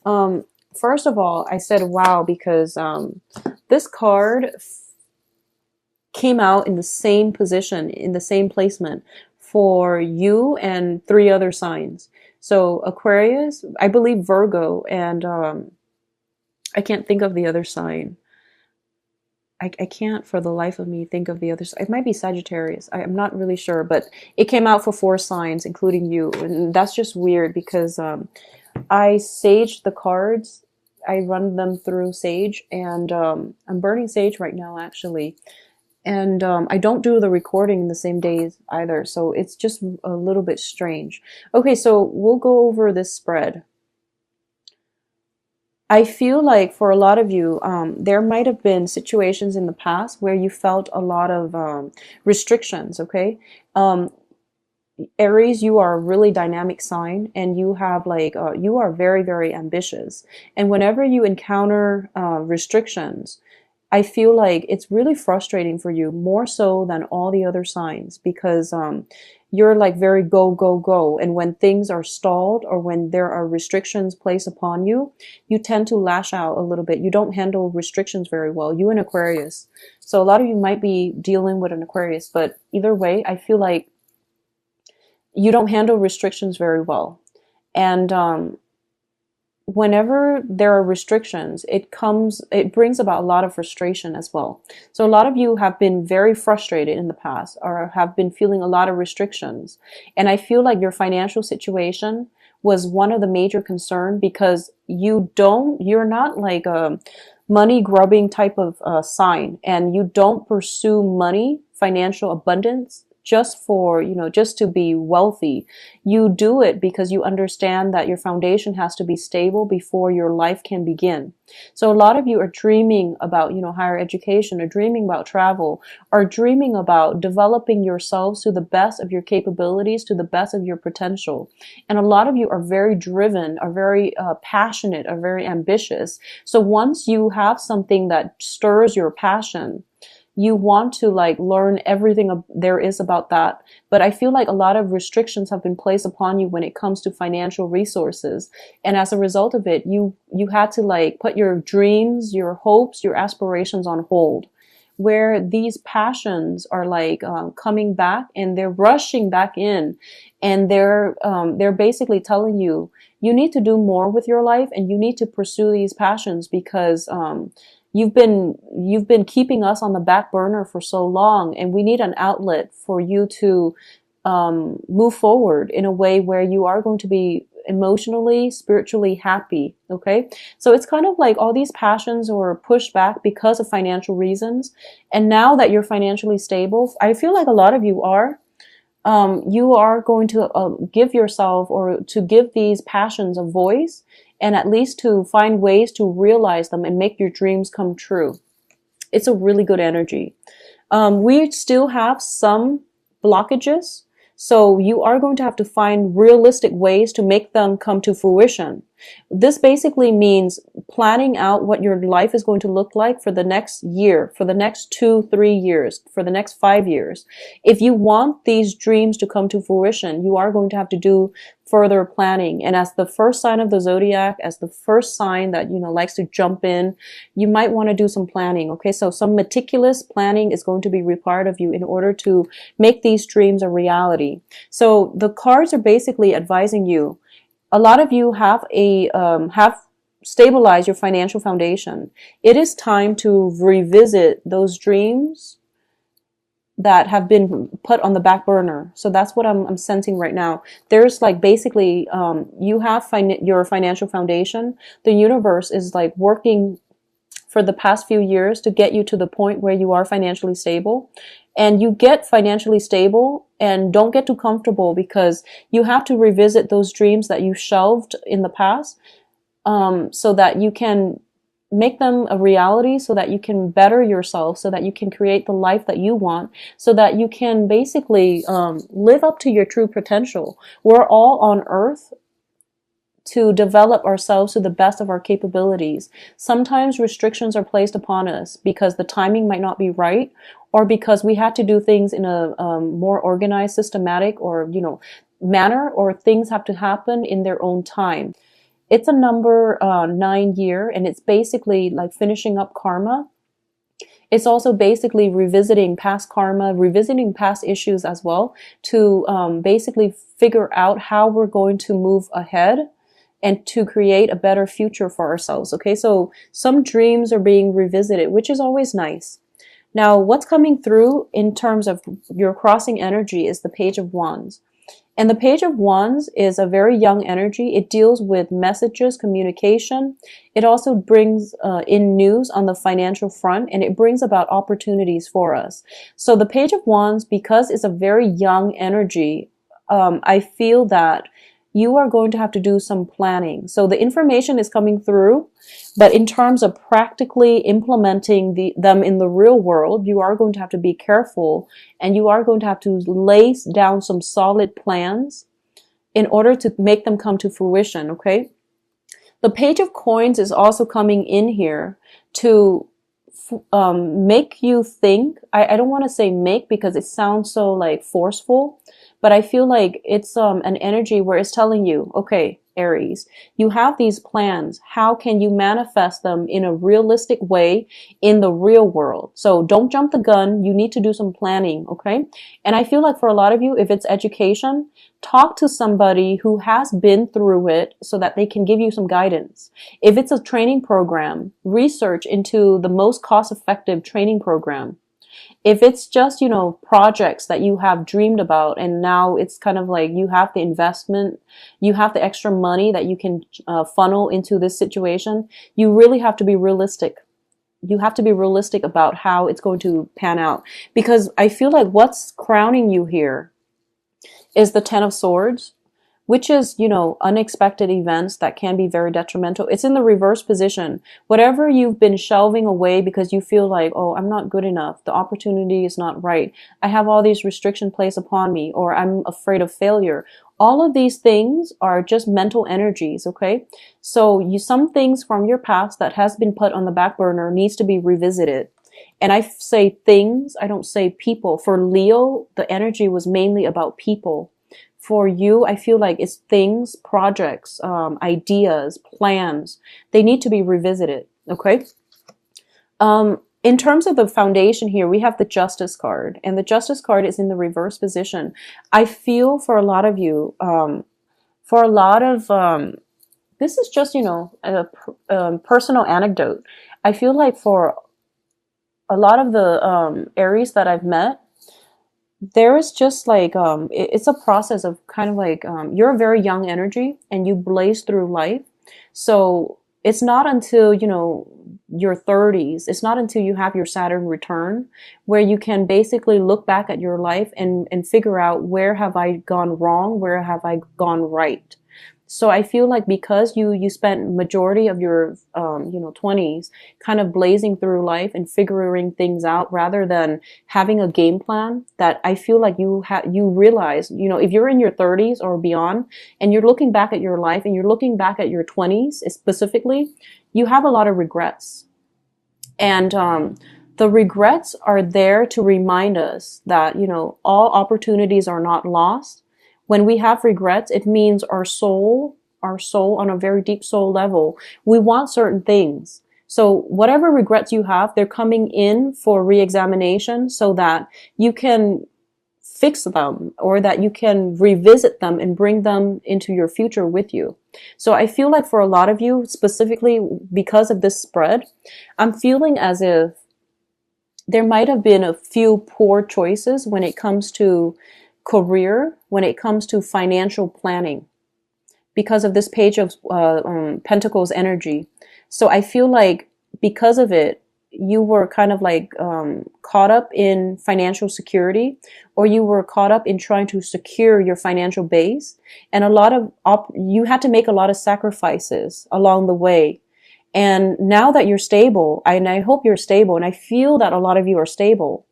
First of all, I said wow because this card came out in the same position, in the same placement for you and three other signs. So Aquarius, I believe Virgo, and I can't think of the other sign. I can't for the life of me think of the other side. It might be Sagittarius. I'm not really sure, but it came out for four signs, including you. And that's just weird because I saged the cards. I run them through Sage, and I'm burning Sage right now, actually. And I don't do the recording in the same days either, so it's just a little bit strange. Okay, so we'll go over this spread. I feel like for a lot of you, there might have been situations in the past where you felt a lot of restrictions, okay? Um, Aries, you are a really dynamic sign and you have like, you are very, very ambitious. And whenever you encounter restrictions, I feel like it's really frustrating for you, more so than all the other signs, because you're like very go, go, go. And when things are stalled or when there are restrictions placed upon you, you tend to lash out a little bit. You don't handle restrictions very well. You and Aquarius. So a lot of you might be dealing with an Aquarius, but either way, I feel like you don't handle restrictions very well. And whenever there are restrictions, it brings about a lot of frustration as well. So a lot of you have been very frustrated in the past or have been feeling a lot of restrictions. And I feel like your financial situation was one of the major concern because you're not like a money grubbing type of sign, and you don't pursue money, financial abundance just for, just to be wealthy. You do it because you understand that your foundation has to be stable before your life can begin. So a lot of you are dreaming about, higher education, or dreaming about travel, or dreaming about developing yourselves to the best of your capabilities, to the best of your potential. And a lot of you are very driven, are very passionate, are very ambitious. So once you have something that stirs your passion, you want to like learn everything there is about that. But I feel like a lot of restrictions have been placed upon you when it comes to financial resources. And as a result of it, you had to like put your dreams, your hopes, your aspirations on hold, where these passions are like coming back and they're rushing back in, and they're basically telling you, you need to do more with your life and you need to pursue these passions because you've been keeping us on the back burner for so long, and we need an outlet for you to move forward in a way where you are going to be emotionally, spiritually happy. Okay, so it's kind of like all these passions were pushed back because of financial reasons, and now that you're financially stable, I feel like a lot of you are going to give yourself, or to give these passions a voice, and at least to find ways to realize them and make your dreams come true. It's a really good energy. We still have some blockages, so you are going to have to find realistic ways to make them come to fruition. This basically means planning out what your life is going to look like for the next year, for the next 2, 3 years, for the next 5 years. If you want these dreams to come to fruition, you are going to have to do further planning. And as the first sign of the zodiac, as the first sign that, likes to jump in, you might want to do some planning. Okay. So some meticulous planning is going to be required of you in order to make these dreams a reality. So the cards are basically advising you. A lot of you have stabilized your financial foundation. It is time to revisit those dreams that have been put on the back burner. So that's what I'm sensing right now. There's like basically, you have your financial foundation. The universe is like working for the past few years to get you to the point where you are financially stable. And you get financially stable and don't get too comfortable, because you have to revisit those dreams that you shelved in the past, so that you can make them a reality, so that you can better yourself, so that you can create the life that you want, so that you can basically live up to your true potential. We're all on earth to develop ourselves to the best of our capabilities. Sometimes restrictions are placed upon us because the timing might not be right, or because we had to do things in a more organized, systematic, or manner, or things have to happen in their own time. It's a number 9 year, and it's basically like finishing up karma. It's also basically revisiting past karma, revisiting past issues as well, to basically figure out how we're going to move ahead and to create a better future for ourselves. Okay, so some dreams are being revisited, which is always nice. Now, what's coming through in terms of your crossing energy is the Page of Wands. And the Page of Wands is a very young energy. It deals with messages, communication. It also brings in news on the financial front, and it brings about opportunities for us. So the Page of Wands, because it's a very young energy, I feel that you are going to have to do some planning. So the information is coming through, but in terms of practically implementing them in the real world, you are going to have to be careful, and you are going to have to lay down some solid plans in order to make them come to fruition, okay? The Page of Coins is also coming in here to make you think. I don't want to say make because it sounds so like forceful, but I feel like it's an energy where it's telling you, okay, Aries, you have these plans. How can you manifest them in a realistic way in the real world? So don't jump the gun. You need to do some planning, okay? And I feel like for a lot of you, if it's education, talk to somebody who has been through it so that they can give you some guidance. If it's a training program, research into the most cost-effective training program. If it's just, projects that you have dreamed about and now it's kind of like you have the investment, you have the extra money that you can funnel into this situation, you really have to be realistic. You have to be realistic about how it's going to pan out. Because I feel like what's crowning you here is the Ten of Swords, which is, unexpected events that can be very detrimental. It's in the reverse position. Whatever you've been shelving away because you feel like, oh, I'm not good enough. The opportunity is not right. I have all these restrictions placed upon me, or I'm afraid of failure. All of these things are just mental energies, okay? So some things from your past that has been put on the back burner needs to be revisited. And I say things, I don't say people. For Leo, the energy was mainly about people. For you, I feel like it's things, projects, ideas, plans. They need to be revisited, okay? In terms of the foundation here, we have the Justice card. And the Justice card is in the reverse position. I feel for a lot of you, this is just, a personal anecdote. I feel like for a lot of the Aries that I've met, there is just like, it's a process of kind of like, you're a very young energy and you blaze through life. So it's not until, your 30s, it's not until you have your Saturn return where you can basically look back at your life and figure out, where have I gone wrong? Where have I gone right? So I feel like because you spent majority of your 20s kind of blazing through life and figuring things out rather than having a game plan, that I feel like you realize, if you're in your 30s or beyond and you're looking back at your life and you're looking back at your 20s specifically, you have a lot of regrets. And the regrets are there to remind us that, all opportunities are not lost. When we have regrets, it means our soul on a very deep soul level, we want certain things. So whatever regrets you have, they're coming in for re-examination so that you can fix them or that you can revisit them and bring them into your future with you. So I feel like for a lot of you, specifically because of this spread, I'm feeling as if there might have been a few poor choices when it comes to career, when it comes to financial planning, because of this Page of Pentacles energy. So I feel like because of it, you were kind of like caught up in financial security, or you were caught up in trying to secure your financial base. And you had to make a lot of sacrifices along the way. And now that you're stable, and I hope you're stable, and I feel that a lot of you are stable,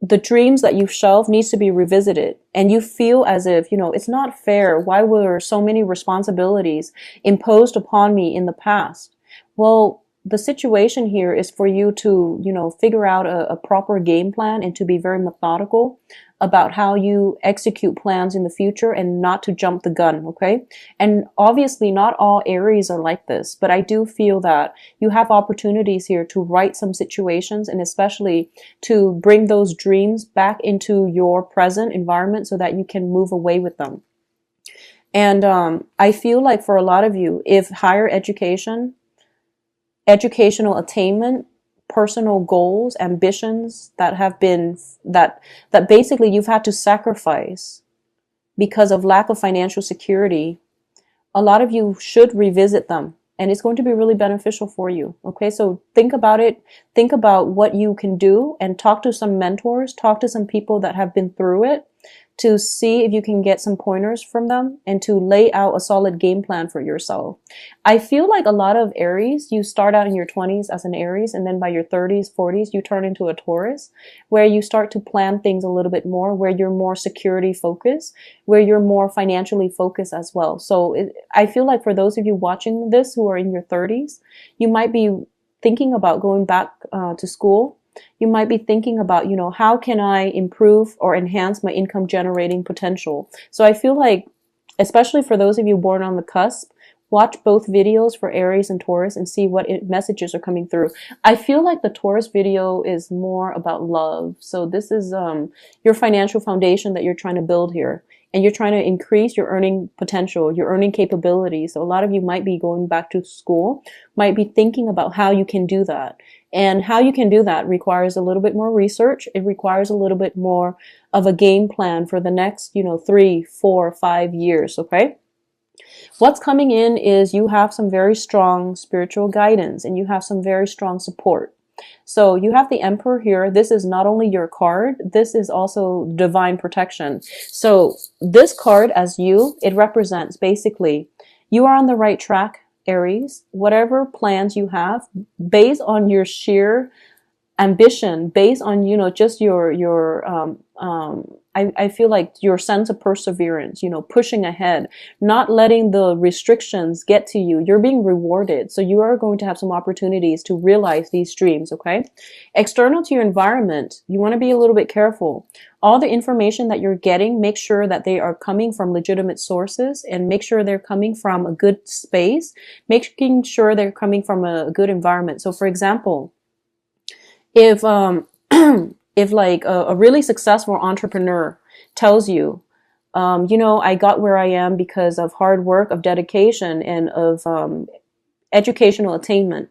the dreams that you've shelved needs to be revisited. And you feel as if, it's not fair. Why were so many responsibilities imposed upon me in the past? Well, the situation here is for you to, figure out a proper game plan and to be very methodical about how you execute plans in the future and not to jump the gun, okay? And obviously not all Aries are like this, but I do feel that you have opportunities here to right some situations and especially to bring those dreams back into your present environment so that you can move away with them. And I feel like for a lot of you, if higher education, educational attainment, personal goals, ambitions that have been that basically you've had to sacrifice because of lack of financial security, a lot of you should revisit them and it's going to be really beneficial for you. Okay, so think about it, think about what you can do and talk to some mentors, talk to some people that have been through it to see if you can get some pointers from them and to lay out a solid game plan for yourself. I feel like a lot of Aries, you start out in your 20s as an Aries and then by your 30s, 40s, you turn into a Taurus where you start to plan things a little bit more, where you're more security focused, where you're more financially focused as well. So I feel like for those of you watching this who are in your 30s, you might be thinking about going back to school. You might be thinking about, how can I improve or enhance my income generating potential? So I feel like, especially for those of you born on the cusp, watch both videos for Aries and Taurus and see what messages are coming through. I feel like the Taurus video is more about love. So this is your financial foundation that you're trying to build here. And you're trying to increase your earning potential, your earning capability. So a lot of you might be going back to school, might be thinking about how you can do that. And how you can do that requires a little bit more research. It requires a little bit more of a game plan for the next, 3, 4, 5 years, okay? What's coming in is you have some very strong spiritual guidance and you have some very strong support. So you have the Emperor here. This is not only your card, this is also divine protection. So this card it represents basically you are on the right track, Aries. Whatever plans you have, based on your sheer ambition, based on, just I feel like your sense of perseverance, pushing ahead, not letting the restrictions get to you. You're being rewarded. So you are going to have some opportunities to realize these dreams, okay? External to your environment, you want to be a little bit careful. All the information that you're getting, make sure that they are coming from legitimate sources and make sure they're coming from a good space, making sure they're coming from a good environment. So for example, if if like a really successful entrepreneur tells you, I got where I am because of hard work, of dedication, and of educational attainment,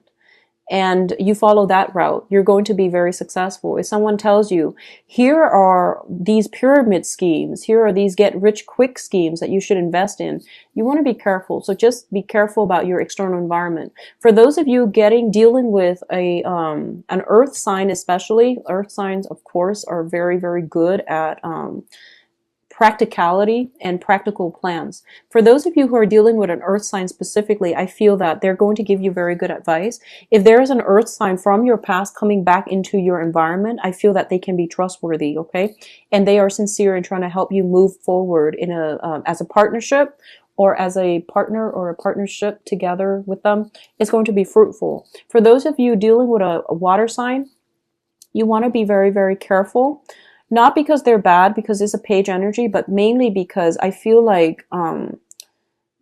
and you follow that route, you're going to be very successful. If someone tells you, here are these pyramid schemes, here are these get rich quick schemes that you should invest in, you want to be careful. So just be careful about your external environment. For those of you dealing with an earth sign, especially, earth signs, of course, are very, very good at practicality and practical plans. For those of you who are dealing with an earth sign specifically, I feel that they're going to give you very good advice. If there is an earth sign from your past coming back into your environment, I feel that they can be trustworthy, okay? And they are sincere in trying to help you move forward in as a partnership or as a partner or a partnership together with them. It's going to be fruitful. For those of you dealing with a water sign, you want to be very, very careful. Not because they're bad, because it's a page energy, but mainly because I feel like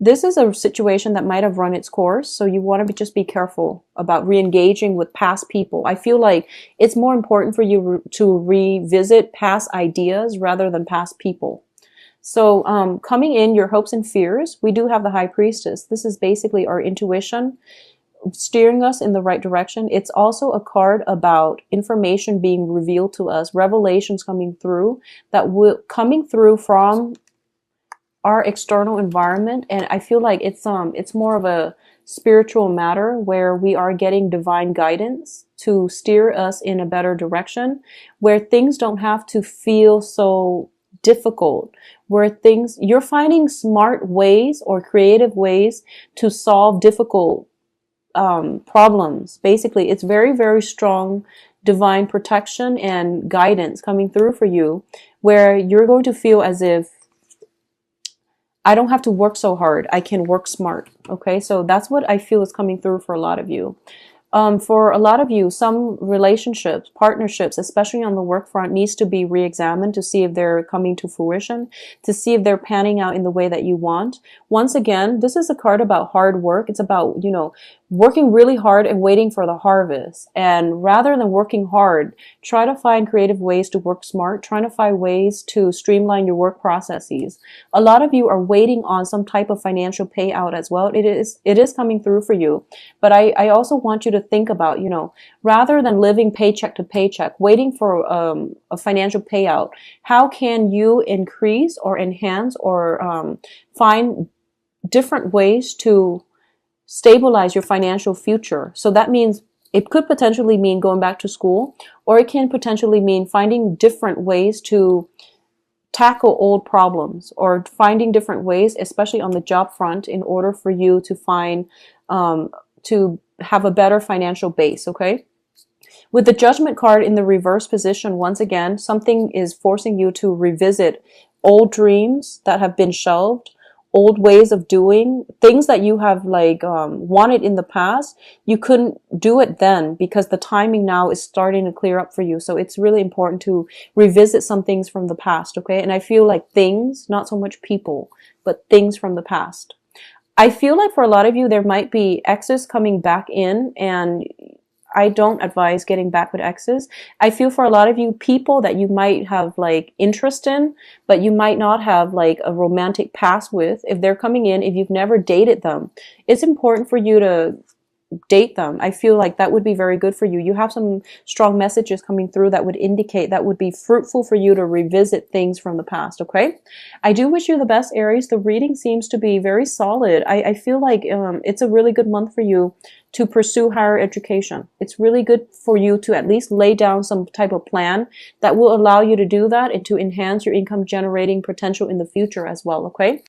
this is a situation that might have run its course. So you want to just be careful about re-engaging with past people. I feel like it's more important for you to revisit past ideas rather than past people. So coming in, your hopes and fears, we do have the High Priestess. This is basically our intuition, steering us in the right direction. It's also a card about information being revealed to us, revelations coming through coming through from our external environment. And I feel like it's more of a spiritual matter where we are getting divine guidance to steer us in a better direction, where things don't have to feel so difficult, where you're finding smart ways or creative ways to solve difficult problems. Basically, it's very, very strong divine protection and guidance coming through for you, where you're going to feel as if I don't have to work so hard. I can work smart. Okay, so that's what I feel is coming through for a lot of you. For a lot of you, some relationships, partnerships, especially on the work front, needs to be re-examined to see if they're coming to fruition, to see if they're panning out in the way that you want. Once again, this is a card about hard work. It's about, working really hard and waiting for the harvest. And rather than working hard, try to find creative ways to work smart, trying to find ways to streamline your work processes. A lot of you are waiting on some type of financial payout as well. It is coming through for you. But I also want you to think about, rather than living paycheck to paycheck, waiting for a financial payout, how can you increase or enhance or find different ways to stabilize your financial future? So that means it could potentially mean going back to school, or it can potentially mean finding different ways to tackle old problems, or finding different ways, especially on the job front, in order for you to find, to have a better financial base, okay? With the Judgment card in the reverse position, once again, something is forcing you to revisit old dreams that have been shelved, old ways of doing things that you have wanted in the past. You couldn't do it then because the timing now is starting to clear up for you. So it's really important to revisit some things from the past, okay? And I feel like things, not so much people, but things from the past. I feel like for a lot of you, there might be exes coming back in, and I don't advise getting back with exes. I feel for a lot of you, people that you might have interest in, but you might not have a romantic past with, if they're coming in, if you've never dated them, it's important for you to date them. I feel like that would be very good for you. You have some strong messages coming through that would indicate that would be fruitful for you to revisit things from the past, okay? I do wish you the best, Aries. The reading seems to be very solid. I feel like it's a really good month for you to pursue higher education. It's really good for you to at least lay down some type of plan that will allow you to do that and to enhance your income generating potential in the future as well, okay?